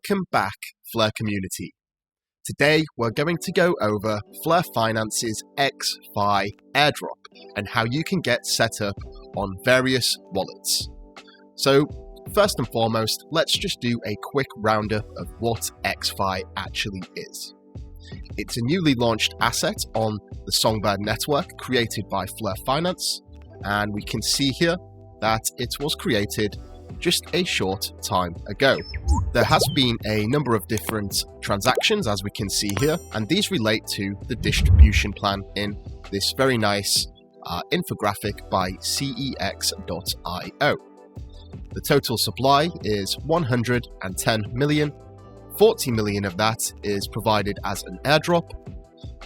Welcome back, Flare community. Today we're going to go over Flare Finance's EXFI Airdrop and how you can get set up on various wallets. So first and foremost, let's just do a quick roundup of what EXFI actually is. It's a newly launched asset on the Songbird network created by Flare Finance, and we can see here that it was created just a short time ago. There has been a number of different transactions, as we can see here, and these relate to the distribution plan in this very nice infographic by CEX.io. The total supply is 110 million. 40 million of that is provided as an airdrop.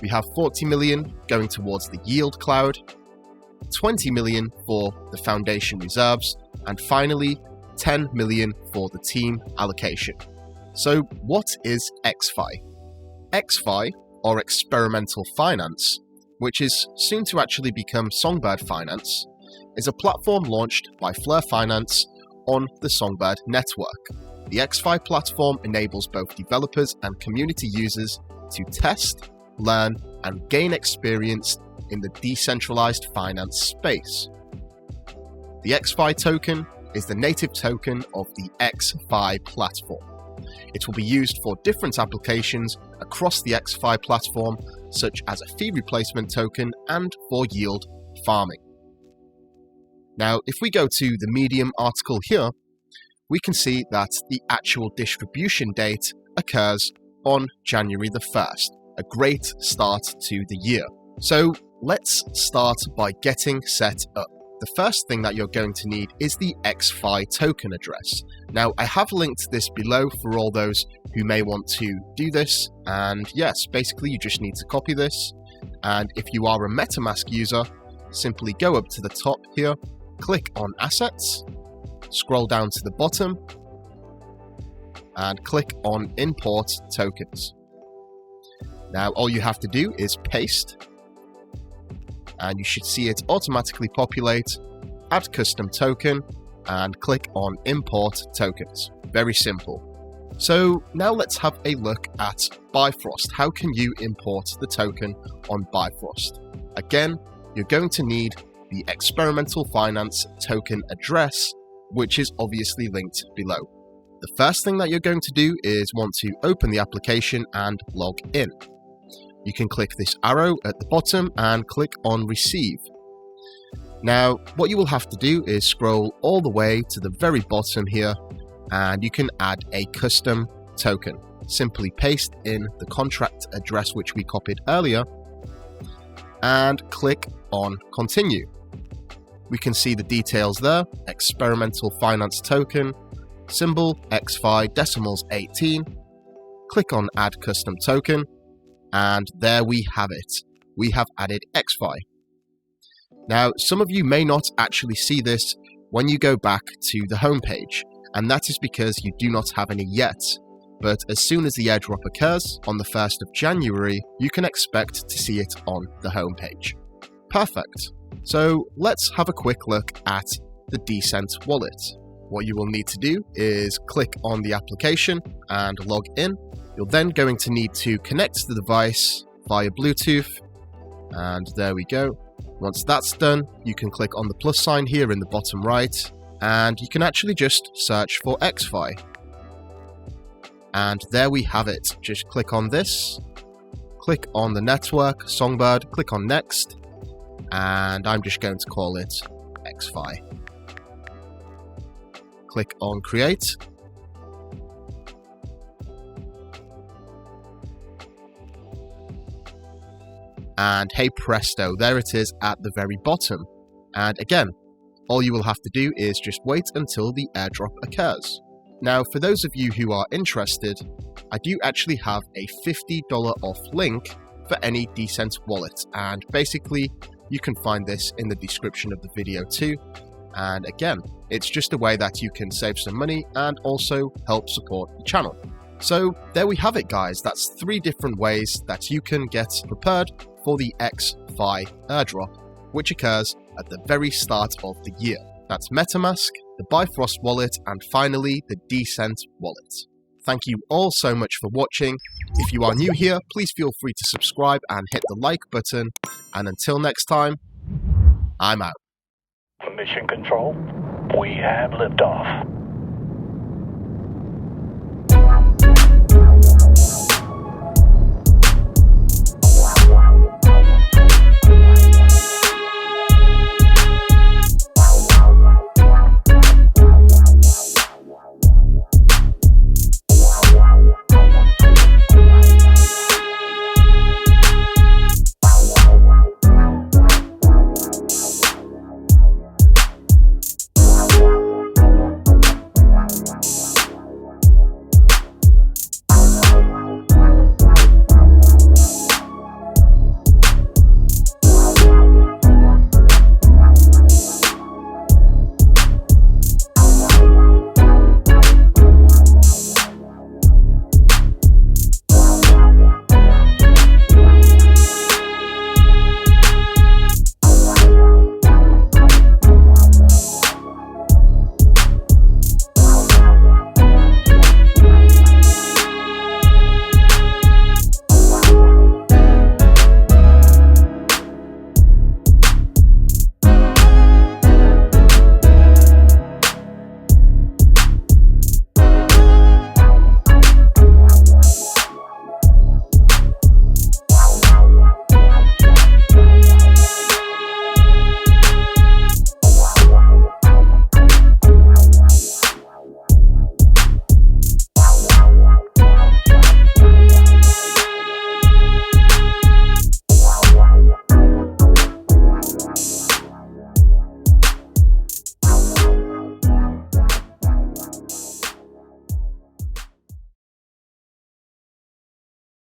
We have 40 million going towards the yield cloud, 20 million for the foundation reserves, and finally 10 million for the team allocation. So what is EXFI? EXFI, or Experimental Finance, which is soon to actually become Songbird Finance, is a platform launched by Flare Finance on the Songbird network. The EXFI platform enables both developers and community users to test, learn, and gain experience in the decentralized finance space. The EXFI token is the native token of the EXFI platform. It will be used for different applications across the EXFI platform, such as a fee replacement token and for yield farming. Now, if we go to the Medium article here, we can see that the actual distribution date occurs on January the 1st, a great start to the year. So let's start by getting set up. The first thing that you're going to need is the EXFI token address. Now, I have linked this below for all those who may want to do this. And yes, basically you just need to copy this. And if you are a MetaMask user, simply go up to the top here, click on Assets, scroll down to the bottom, and click on Import Tokens. Now, all you have to do is paste, and you should see it automatically populate, add custom token, and click on Import Tokens. Very simple. So now let's have a look at Bifrost. How can you import the token on Bifrost? Again, you're going to need the Experimental Finance token address, which is obviously linked below. The first thing that you're going to do is want to open the application and log in. You can click this arrow at the bottom and click on Receive. Now, what you will have to do is scroll all the way to the very bottom here, and you can add a custom token. Simply paste in the contract address which we copied earlier, and click on Continue. We can see the details there: Experimental Finance token, symbol EXFI decimals 18. Click on Add Custom Token, and there we have it. We have added EXFI. Now, some of you may not actually see this when you go back to the home page, and that is because you do not have any yet. But as soon as the airdrop occurs on the 1st of January, you can expect to see it on the home page. Perfect. So let's have a quick look at the DCENT Wallet. What you will need to do is click on the application and log in. You're then going to need to connect to the device via Bluetooth, and there we go. Once that's done, you can click on the plus sign here in the bottom right, and you can actually just search for EXFI. And there we have it. Just click on this, click on the network, Songbird, click on Next, and I'm just going to call it EXFI. Click on Create. And hey presto, there it is at the very bottom. And again, all you will have to do is just wait until the airdrop occurs. Now, for those of you who are interested, I do actually have a $50 off link for any DCENT wallet. And basically, you can find this in the description of the video too. And again, it's just a way that you can save some money and also help support the channel. So there we have it, guys. That's 3 different ways that you can get prepared for the EXFI airdrop, which occurs at the very start of the year. That's MetaMask, the Bifrost wallet, and finally the DCENT wallet. Thank you all so much for watching. If you are new here, please feel free to subscribe and hit the like button. And until next time, I'm out. Mission Control, we have liftoff.